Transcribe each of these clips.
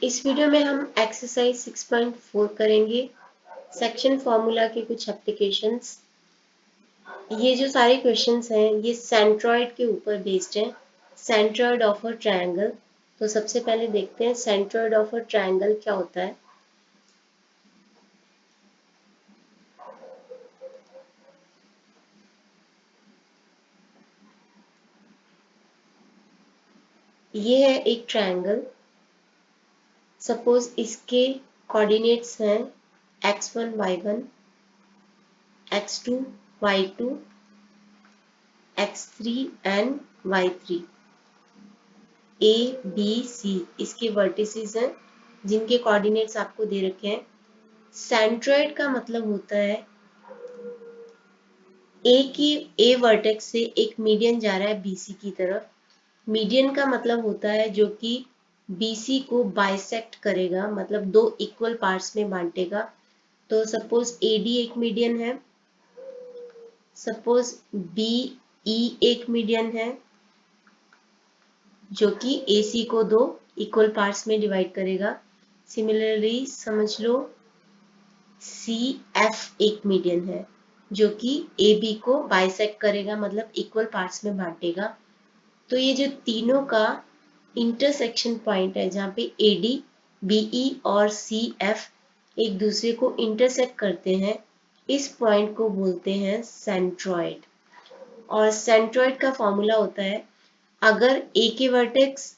इस वीडियो में हम एक्सरसाइज 6.4 करेंगे। सेक्शन फॉर्मूला के कुछ एप्लीकेशंस। ये जो सारे क्वेश्चंस हैं ये सेंट्रॉइड के ऊपर बेस्ड हैं। Centroid of a triangle. तो सबसे पहले देखते हैं सेंट्रॉइड ऑफ अ ट्रायंगल क्या होता है। ये है एक ट्रायंगल। सपोज इसके कोऑर्डिनेट्स हैं x1 y1, x2 y2, x3 and y3। A B C इसके वर्टिसेस हैं जिनके कोऑर्डिनेट्स आपको दे रखे हैं। सेंट्रॉइड का मतलब होता है ए वर्टेक्स से एक मीडियन जा रहा है बीसी की तरफ। मीडियन का मतलब होता है जो कि बीसी को बाइसेक्ट करेगा, मतलब दो इक्वल पार्ट्स में बांटेगा। तो सपोज एडी एक मीडियन है, सपोज बी ई एक मीडियन है जो कि एसी को दो इक्वल पार्ट्स में डिवाइड करेगा। सिमिलरली समझ लो सी एफ एक मीडियन है जो कि ए बी को बाइसेक्ट करेगा, मतलब इक्वल पार्ट्स में बांटेगा। तो ये जो तीनों का इंटरसेक्शन पॉइंट है जहाँ पे ए डी बी ई और सी एफ एक दूसरे को इंटरसेक्ट करते हैं, इस पॉइंट को बोलते हैं सेंट्रॉइड। और सेंट्रॉइड का फॉर्मूला होता है, अगर ए वर्टेक्स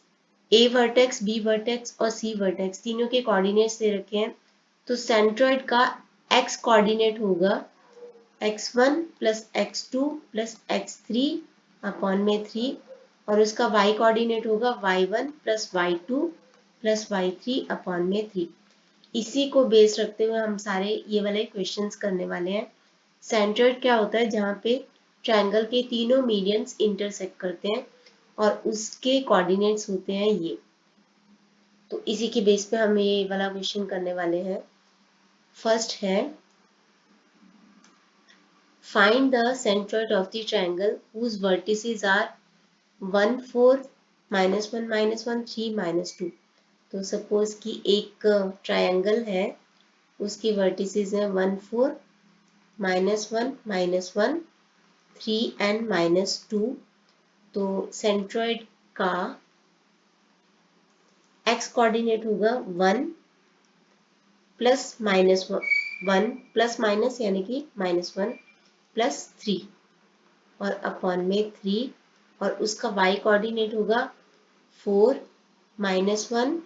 बी वर्टेक्स और सी वर्टेक्स तीनों के कोऑर्डिनेट्स दे रखे हैं तो सेंट्रॉइड का एक्स कोऑर्डिनेट होगा x1 plus x2 plus x3 upon में 3, और उसका y कोऑर्डिनेट होगा y1 plus y2 plus y3 upon में 3। इसी को बेस रखते हुए हम सारे ये वाले क्वेश्चंस करने वाले हैं। सेंट्रॉइड क्या होता है, जहाँ पे ट्रायंगल के तीनों मीडियंस इंटरसेक्ट करते हैं और उसके कोऑर्डिनेट्स होते हैं ये। तो इसी के बेस पे हम ये वाला क्वेश्चन करने वाले हैं। फर्स्ट है, find the centroid of the triangle whose vertices are 1 4 -1 -1 3 -2। तो सपोज कि एक ट्रायंगल है, उसकी वर्टिसेस हैं 1 4 -1 -1 3 एंड -2। तो सेंट्रॉइड का एक्स कोऑर्डिनेट होगा 1 प्लस -1 प्लस माइनस यानी कि -1 प्लस 3 और अपॉन में 3, और उसका y कोऑर्डिनेट होगा 4 -1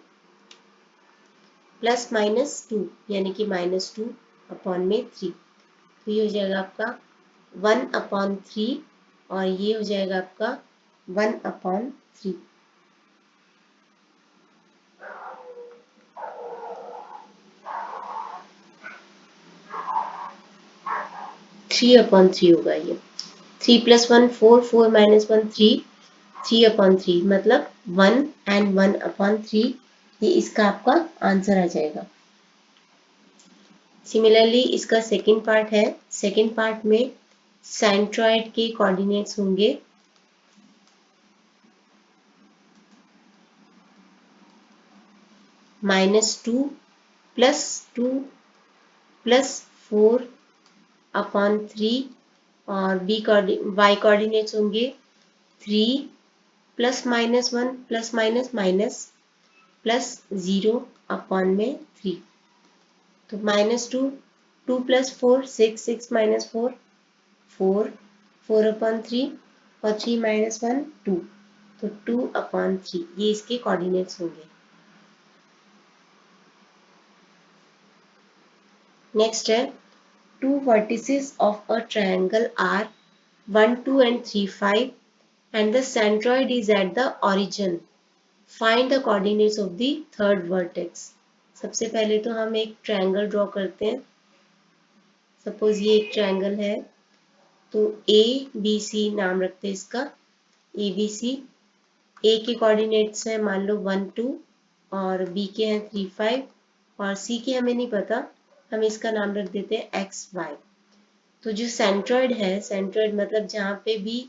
प्लस -2 यानी कि -2 अपॉन में 3। तो ये हो जाएगा आपका 1/3 और ये हो जाएगा आपका 1/3। 3/3 होगा ये। 3 + 1 4, 4 - 1 3, 3/3 मतलब 1 एंड 1/3। ये इसका आपका आंसर आ जाएगा। सिमिलरली इसका सेकंड पार्ट है। सेकंड पार्ट में सेंट्रॉइड के कोऑर्डिनेट्स होंगे -2 + 2 + 4/3, और y कोऑर्डिनेट्स होंगे 3 + -1 ± +0/3। तो -2 2 + 4 6 6 - 4 4 4/3 और 3 - 1 2, तो 2/3 ये इसके कोऑर्डिनेट्स होंगे। नेक्स्ट है, two vertices of a triangle are 1 2 and 3 5 and the centroid is at the origin. Find the coordinates of the third vertex. सबसे पहले तो हम एक ट्रायंगल ड्रॉ करते हैं। सपोज ये एक ट्रायंगल है, तो ए बी सी नाम रखते हैं इसका, ए बी सी। ए के कोऑर्डिनेट्स हैं मान लो 1 2 और बी के हैं 3 5 और सी के हमें नहीं पता, हम इसका नाम रख देते हैं एक्स वाई। तो जो सेंट्रॉइड है, सेंट्रॉइड मतलब जहाँ पे भी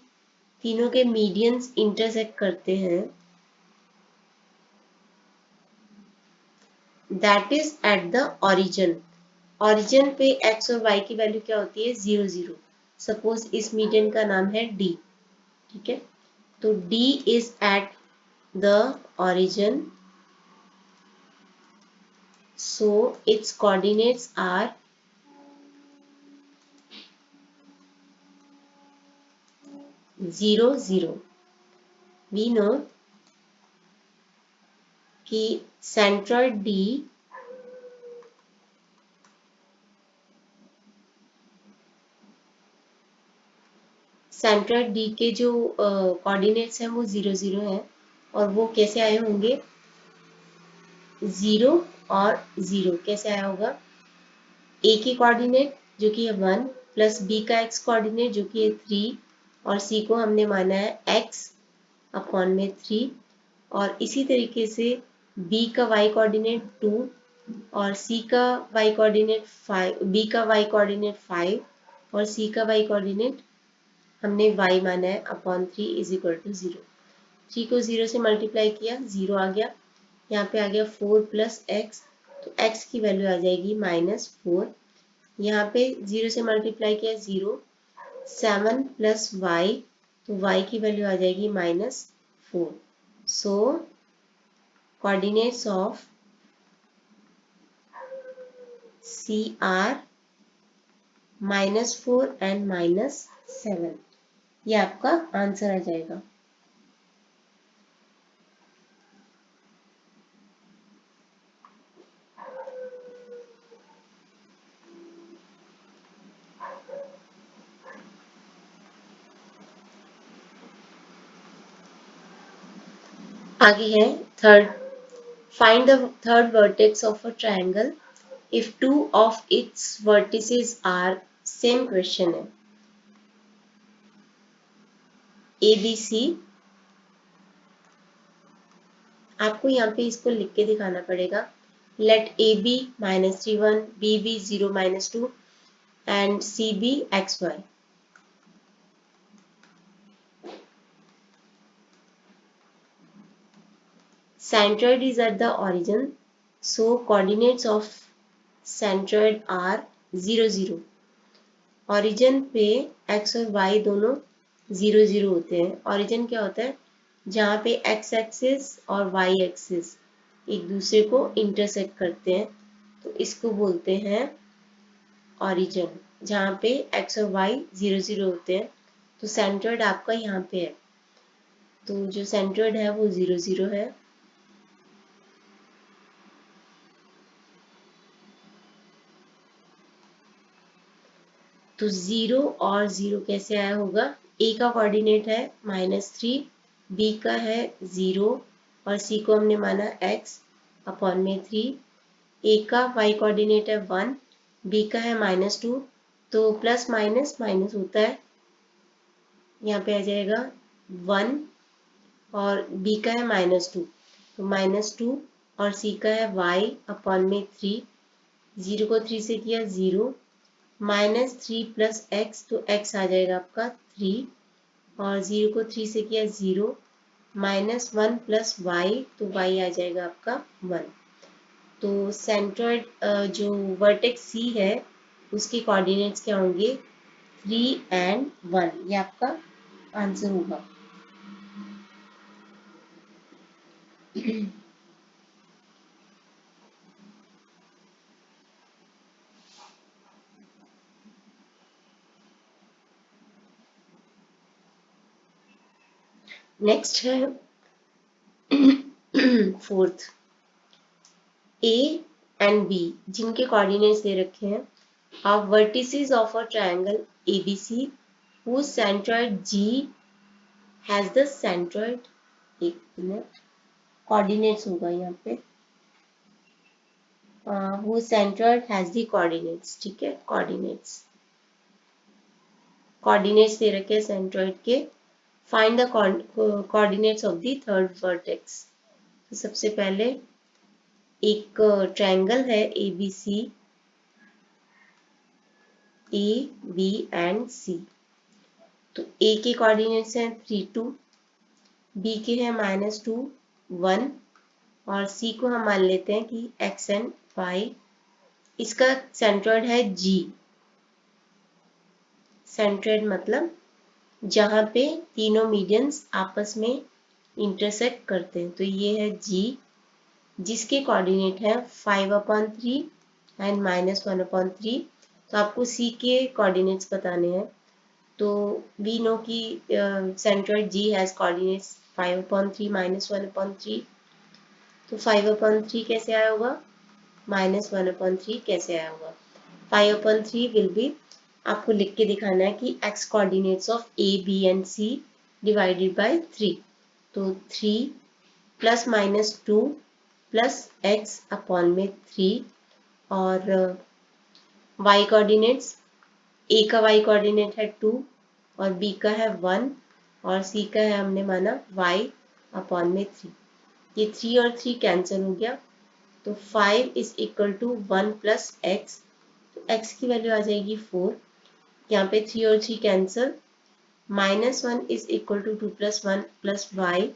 तीनों के मीडियंस इंटरसेक्ट करते हैं, that is at the origin. Origin पे एक्स और वाई की वैल्यू क्या होती है, 0 0। सपोज इस मीडियन का नाम है डी, ठीक है। तो D is at the origin, so its coordinates are 0 0। we know कि सेंट्रॉइड डी के जो कोऑर्डिनेट्स हैं वो 0 0 है। और वो कैसे आए होंगे, 0 और 0 कैसे आया होगा, ए की कोऑर्डिनेट जो कि है 1 प्लस बी का एक्स कोऑर्डिनेट जो कि है 3 और सी को हमने माना है एक्स अपॉन में 3। और इसी तरीके से बी का वाई कोऑर्डिनेट 2 और सी का वाई कोऑर्डिनेट 5, बी का वाई कोऑर्डिनेट 5 और सी का वाई कोऑर्डिनेट हमने y माना है अपॉन 3 इज इक्वल टू 0। 3 को 0 से मल्टीप्लाई किया, 0 आ गया, यहाँ पे आ गया 4 प्लस एक्स, तो x की वैल्यू आ जाएगी -4। यहाँ पे 0 से मल्टीप्लाई किया 0, 7 प्लस वाई, तो y की वैल्यू आ जाएगी -4। So coordinates of C are -4 and -7। ये आपका आंसर आ जाएगा। आगे है third, find the third vertex of a triangle if two of its vertices are same. Question है ए बी सी। आपको यहाँ पे इसको लिख के दिखाना पड़ेगा। Let A be -3 1, B be 0 -2 and C be x y. Centroid is at the origin, so coordinates of centroid are 0 0। Origin पे x और y दोनों 0 0 होते हैं। ओरिजिन क्या होता है, जहाँ पे x एक्सिस और y एक्सिस एक दूसरे को इंटरसेक्ट करते हैं, तो इसको बोलते हैं ओरिजिन। जहाँ पे x और y 0 0 होते हैं, तो सेंट्रोइड आपका यहाँ पे है, तो जो सेंट्रोइड है वो 0 0 है। तो 0 और 0 कैसे आया होगा, ए का कोऑर्डिनेट है -3, बी का है 0 और सी को हमने माना x अपॉन में 3। ए का y कोऑर्डिनेट है 1, बी का है -2, तो प्लस माइनस माइनस होता है, यहाँ पे आ जाएगा 1 और बी का है -2, तो -2 और सी का है y अपॉन में 3। 0 को 3 से किया 0, -3 प्लस एक्स, तो x आ जाएगा आपका 3 और 0 को 3 से किया 0, -1 प्लस वाई, तो y आ जाएगा आपका 1। तो सेंट्रोइड जो वर्टेक्स सी है उसके कोऑर्डिनेट्स क्या होंगे, 3 एंड 1। ये आपका आंसर होगा। नेक्स्ट है फोर्थ, ए एंड बी जिनके कोऑर्डिनेट्स दे रखे हैं, are vertices of a triangle ABC whose centroid G has the centroid, एक मिनट, कोऑर्डिनेट्स होगा यहाँ पे, whose centroid has the coordinates, ठीक है। कोऑर्डिनेट्स दे रखे हैं सेंट्रॉइड के। Find the coordinates of the third vertex. तो सबसे पहले एक ट्रायंगल है ABC, ए बी एंड सी। तो ए के कोऑर्डिनेट्स हैं 3 2, बी के हैं -2 1 और C को हम मान लेते हैं कि x एंड y। इसका सेंट्रोइड है G। सेंट्रोइड मतलब जहाँ पे तीनों मीडियंस आपस में इंटरसेक्ट करते हैं। तो ये है G, जिसके कोऑर्डिनेट है 5/3 एंड -1/3। तो आपको C के कोऑर्डिनेट्स बताने हैं। तो वी नो कि सेंट्रोइड G हैज कोऑर्डिनेट्स 5/3 -1/3। तो 5/3 कैसे आया होगा, -1/3 कैसे आया होगा। 5/3 विल बी, आपको लिख के दिखाना है कि x coordinates of A, B and C divided by 3। तो 3 प्लस -2 प्लस x अपॉन में 3। और y कोऑर्डिनेट्स, A का y कोऑर्डिनेट है 2 और B का है 1 और C का है हमने माना y अपॉन में 3। ये 3 और 3 कैंसिल हो गया। तो 5 is equal to 1 plus x. तो x की वैल्यू आ जाएगी 4। यहाँ पे 3 और 3 cancel. -1 is equal to 2 plus 1 plus y,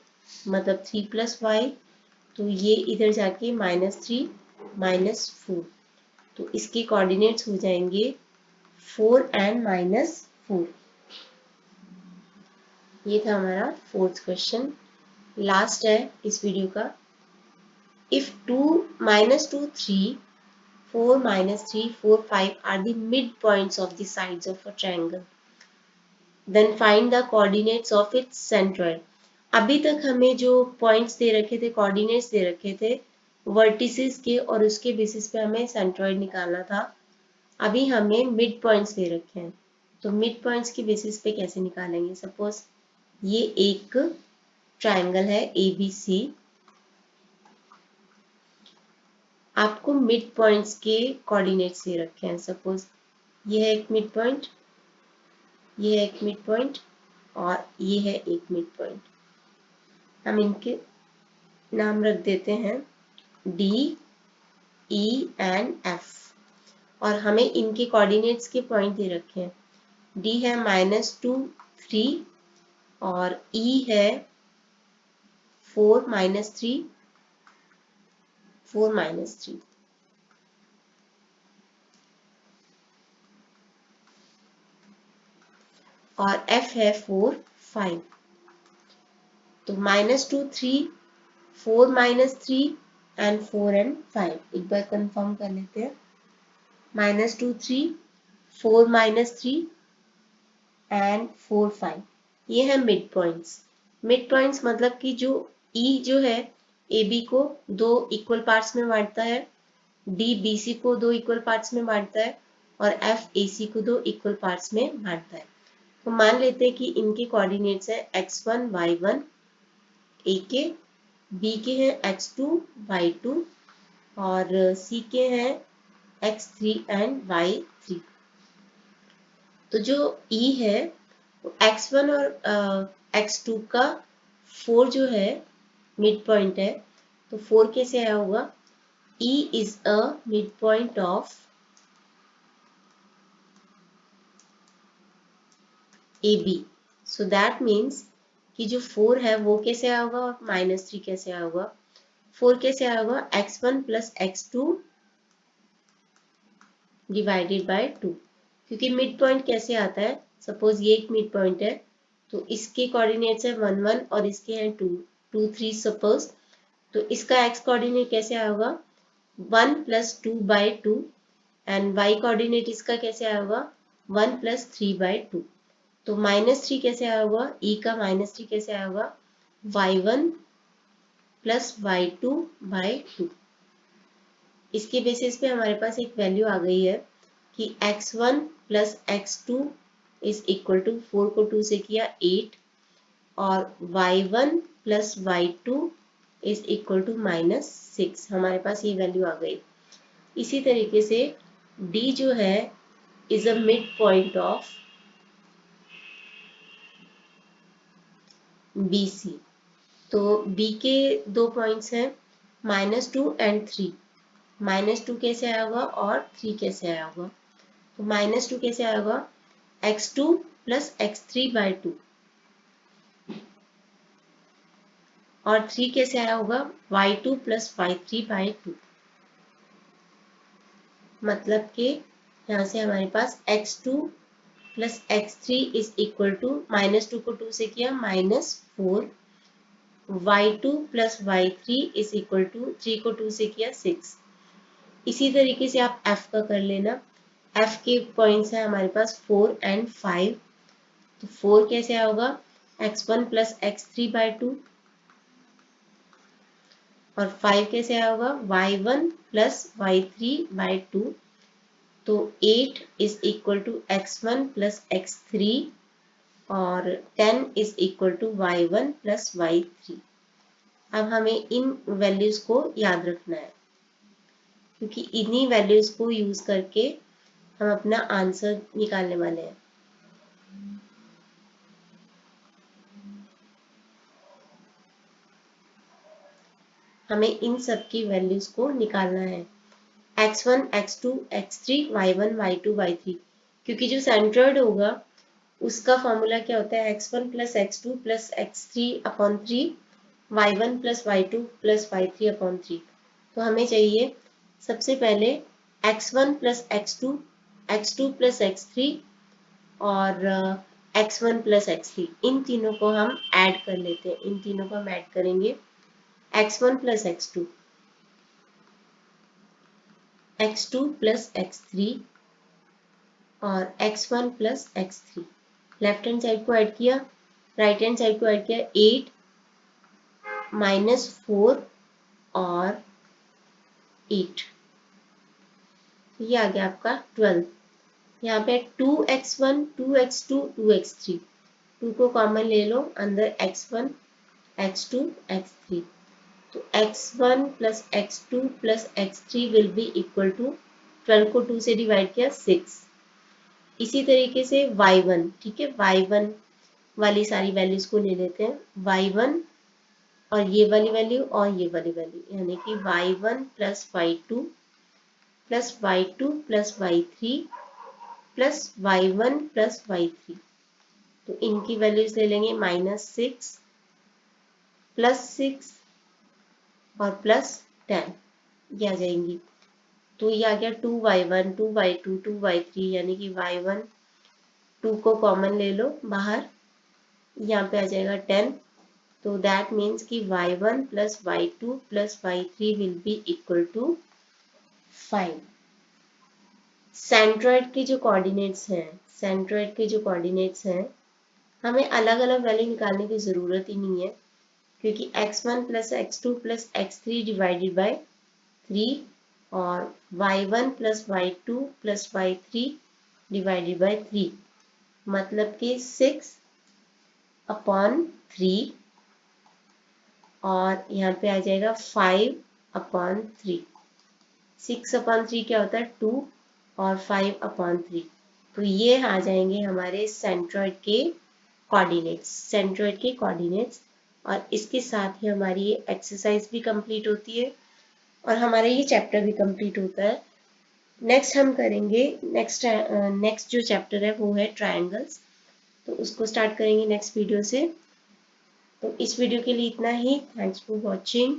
मतलब 3 प्लस वाई। तो ये इधर जाके -3 -4। तो इसके कोऑर्डिनेट्स हो जाएंगे 4 एंड -4। ये था हमारा 4th क्वेश्चन, लास्ट है इस वीडियो का। If 2 -2 3 4 -3 4 5 are the midpoints of the sides of a triangle, then find the coordinates of its centroid। अभी तक हमें जो पॉइंट्स दे रखे थे, कोऑर्डिनेट्स दे रखे थे वर्टिसेस के, और उसके बेसिस पे हमें सेंट्रॉइड निकालना था। अभी हमें मिड पॉइंट्स दे रखे हैं, तो मिड पॉइंट्स के बेसिस पे कैसे निकालेंगे। सपोज ये एक ट्रायंगल है ABC, आपको मिड पॉइंट्स के कोऑर्डिनेट्स दे रखे हैं। सपोज ये है एक मिड पॉइंट, ये है एक मिड पॉइंट और ये है एक मिड पॉइंट। हम इनके नाम रख देते हैं D, E एंड F, और हमें इनके कोऑर्डिनेट्स के पॉइंट दे रखे हैं। D है -2 3 और E है 4 -3 4 -3। और F है 4 5। तो -2 3 4 -3 एंड 4 एंड 5। एक बार कंफर्म कर लेते हैं। -2 3 4 -3 एंड 4 5। ये है मिड पॉइंट्स। मिड पॉइंट्स मतलब कि जो E जो है AB को दो इक्वल पार्ट्स में बांटता है, D BC को दो इक्वल पार्ट्स में बांटता है और F AC को दो इक्वल पार्ट्स में बांटता है। तो मान लेते हैं कि इनके कोऑर्डिनेट्स है x1 y1 A के, B के हैं x2 y2 और C के हैं x3 एंड y3। तो जो E है x1 और x2 का 4 जो है मिड पॉइंट है, तो 4 कैसे आया होगा। E is a mid point of AB, so that means कि जो 4 है वो कैसे आया होगा और -3 कैसे आया होगा। 4 कैसे आया होगा, x1 plus x2 divided by 2। क्योंकि मिड पॉइंट कैसे आता है, सपोज ये एक मिड पॉइंट है तो इसके कोऑर्डिनेट्स है 1 1 और इसके हैं 2 2 3 सपोज। तो इसका x कोऑर्डिनेट कैसे आया होगा 1 plus 2 by 2 and y coordinate इसका कैसे आया होगा 1 प्लस 3 बाई 2। तो -3 कैसे आया होगा, E का -3 कैसे आया होगा y1 प्लस y2 बाई 2। इसके बेसिस पे हमारे पास एक वैल्यू आ गई है कि x1 plus x2 is equal to 4 को 2 से किया 8 और y1 plus y2 is equal to -6। हमारे पास ये वैल्यू आ गई। इसी तरीके से D जो है is a mid point of BC। तो B के दो पॉइंट्स हैं -2 एंड 3। -2 कैसे आया होगा और 3 कैसे आया होगा। तो -2 कैसे आया होगा x2 प्लस x3 बाई 2 और 3 कैसे आया होगा, y2 प्लस y3/2, मतलब कि यहाँ से हमारे पास x2 plus x3 is equal to, -2 को 2 से किया -4, y2 plus y3 is equal to 3 को 2 से किया 6। इसी तरीके से आप f का कर लेना। f के पॉइंट्स हैं हमारे पास 4 एंड 5, तो 4 कैसे होगा, x1 प्लस x3/2, और 5 कैसे होगा, y1 प्लस y3/2, तो 8 is equal to x1 plus x3, और 10 is equal to y1 plus y3। अब हमें इन वैल्यूज को याद रखना है, क्योंकि इन्हीं वैल्यूज को यूज करके हम अपना आंसर निकालने वाले हैं। हमें इन सब की वैल्यूज को निकालना है, x1 x2 x3 y1 y2 y3, क्योंकि जो सेंट्रोइड होगा उसका फॉर्मूला क्या होता है, x1 plus x2 plus x3/3 y1 plus y2 plus y3/3। तो हमें चाहिए सबसे पहले x1 plus x2, x2 plus x3 और x1 प्लस x3, इन तीनों को हम ऐड कर लेते हैं। इन तीनों को हम ऐड करेंगे, x1 plus x2, x2 plus x3 और x1 plus x3। Left hand side को ऐड किया, राइट हैंड साइड को ऐड किया, 8 -4 और 8, ये आ गया आपका 12। यहाँ पे 2x1 2x2 2x3, 2 को कॉमन ले लो, अंदर x1 x2 x3, तो x1 plus x2 plus x3 will be equal to, 12 को 2 से डिवाइड किया 6। इसी तरीके से y1, ठीक है, y1 वाली सारी वैल्यूज को ले लेते हैं, y1 और ये वाली वैल्यू और ये वाली वैल्यू, यानी कि y1 plus y2 plus y2 plus y3 plus y1 plus y3, तो इनकी वैल्यूज ले लेंगे, -6 +6 और +10, ये आ जाएंगी। तो ये आ गया 2y1 2y2 2y3, यानी कि y1 2 को कॉमन ले लो बाहर, यहाँ पे आ जाएगा 10, तो दैट मीन्स कि y1 plus y2 plus y3 will be equal to 5। Centroid के जो कोऑर्डिनेट्स हैं, सेंट्रोइड के जो कोऑर्डिनेट्स हैं, हमें अलग अलग वैल्यू निकालने की ज़रूरत ही नहीं है, क्योंकि x1 plus x2 plus x3 divided by 3 और y1 plus y2 plus y3 divided by 3, मतलब कि 6/3, और यहाँ पे आ जाएगा 5/3। 6/3 क्या होता है, 2, और 5/3, तो ये आ जाएंगे हमारे सेंट्रोइड के कोऑर्डिनेट्स, सेंट्रोइड के कोऑर्डिनेट्स। और इसके साथ ही हमारी ये एक्सरसाइज भी कंप्लीट होती है और हमारा ये चैप्टर भी कंप्लीट होता है। नेक्स्ट हम करेंगे, नेक्स्ट जो चैप्टर है वो है ट्रायंगल्स, तो उसको स्टार्ट करेंगे नेक्स्ट वीडियो से। तो इस वीडियो के लिए इतना ही। Thanks for watching.